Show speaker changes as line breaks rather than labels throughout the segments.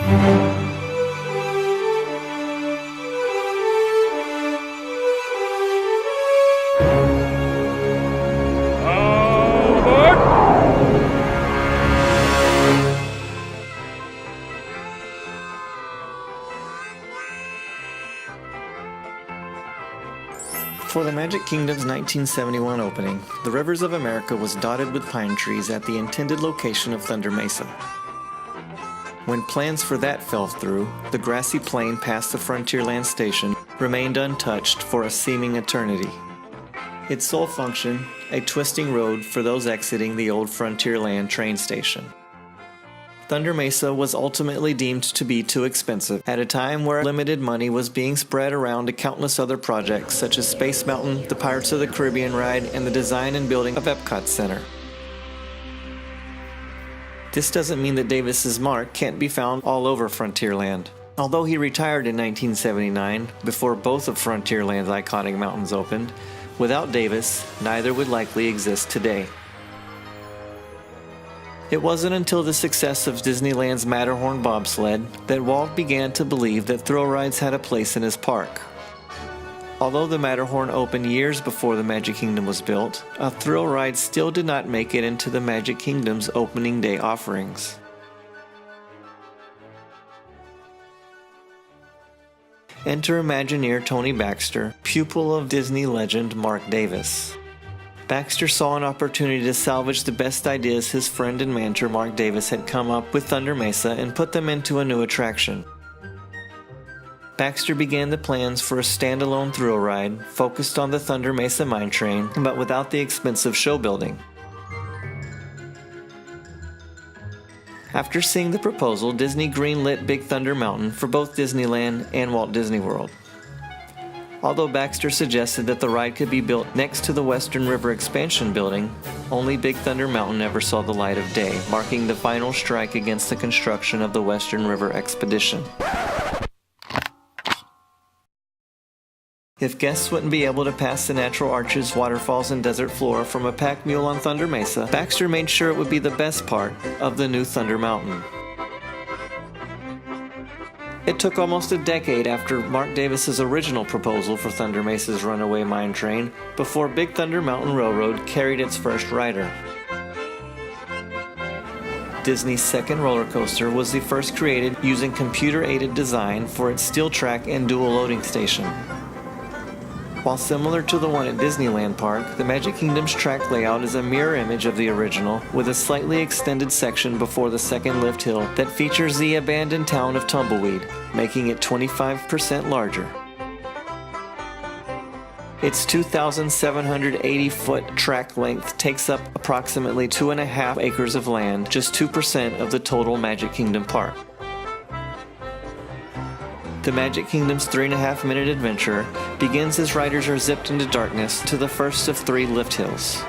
For the Magic Kingdom's 1971 opening, the Rivers of America was dotted with pine trees at the intended location of Thunder Mesa. When plans for that fell through, the grassy plain past the Frontierland station remained untouched for a seeming eternity. Its sole function, a twisting road for those exiting the old Frontierland train station. Thunder Mesa was ultimately deemed to be too expensive at a time where limited money was being spread around to countless other projects such as Space Mountain, the Pirates of the Caribbean ride, and the design and building of Epcot Center. This doesn't mean that Davis's mark can't be found all over Frontierland. Although he retired in 1979, before both of Frontierland's iconic mountains opened, without Davis, neither would likely exist today. It wasn't until the success of Disneyland's Matterhorn bobsled that Walt began to believe that thrill rides had a place in his park. Although the Matterhorn opened years before the Magic Kingdom was built, a thrill ride still did not make it into the Magic Kingdom's opening day offerings. Enter Imagineer Tony Baxter, pupil of Disney legend Marc Davis. Baxter saw an opportunity to salvage the best ideas his friend and mentor Marc Davis had come up with Thunder Mesa and put them into a new attraction. Baxter began the plans for a standalone thrill ride focused on the Thunder Mesa mine train, but without the expensive show building. After seeing the proposal, Disney greenlit Big Thunder Mountain for both Disneyland and Walt Disney World. Although Baxter suggested that the ride could be built next to the Western River Expansion building, only Big Thunder Mountain ever saw the light of day, marking the final strike against the construction of the Western River Expedition. If guests wouldn't be able to pass the natural arches, waterfalls, and desert flora from a pack mule on Thunder Mesa, Baxter made sure it would be the best part of the new Thunder Mountain. It took almost a decade after Marc Davis's original proposal for Thunder Mesa's runaway mine train before Big Thunder Mountain Railroad carried its first rider. Disney's second roller coaster was the first created using computer-aided design for its steel track and dual loading station. While similar to the one at Disneyland Park, the Magic Kingdom's track layout is a mirror image of the original, with a slightly extended section before the second lift hill that features the abandoned town of Tumbleweed, making it 25% larger. Its 2,780-foot track length takes up approximately 2.5 acres of land, just 2% of the total Magic Kingdom park. The Magic Kingdom's 3.5-minute adventure begins as riders are zipped into darkness to the first of 3 lift hills.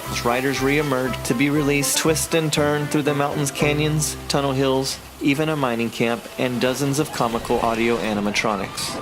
As riders re-emerge to be released, twist and turn through the mountain's canyons, tunnel hills, even a mining camp, and dozens of comical audio animatronics.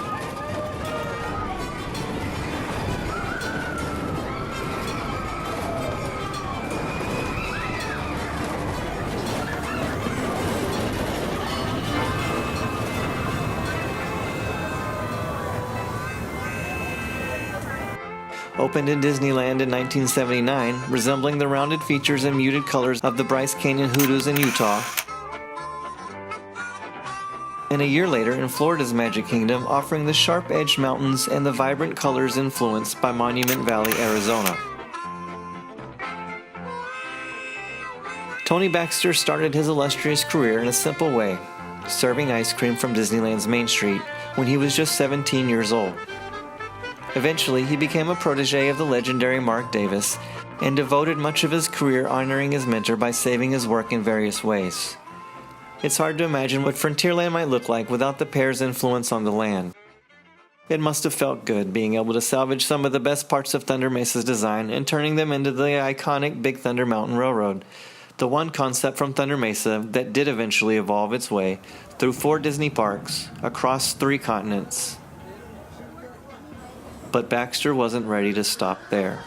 Opened in Disneyland in 1979, resembling the rounded features and muted colors of the Bryce Canyon Hoodoos in Utah, and a year later in Florida's Magic Kingdom, offering the sharp-edged mountains and the vibrant colors influenced by Monument Valley, Arizona. Tony Baxter started his illustrious career in a simple way, serving ice cream from Disneyland's Main Street when he was just 17 years old. Eventually, he became a protege of the legendary Marc Davis and devoted much of his career honoring his mentor by saving his work in various ways. It's hard to imagine what Frontierland might look like without the pair's influence on the land. It must have felt good being able to salvage some of the best parts of Thunder Mesa's design and turning them into the iconic Big Thunder Mountain Railroad. The one concept from Thunder Mesa that did eventually evolve its way through 4 Disney parks across 3 continents. But Baxter wasn't ready to stop there.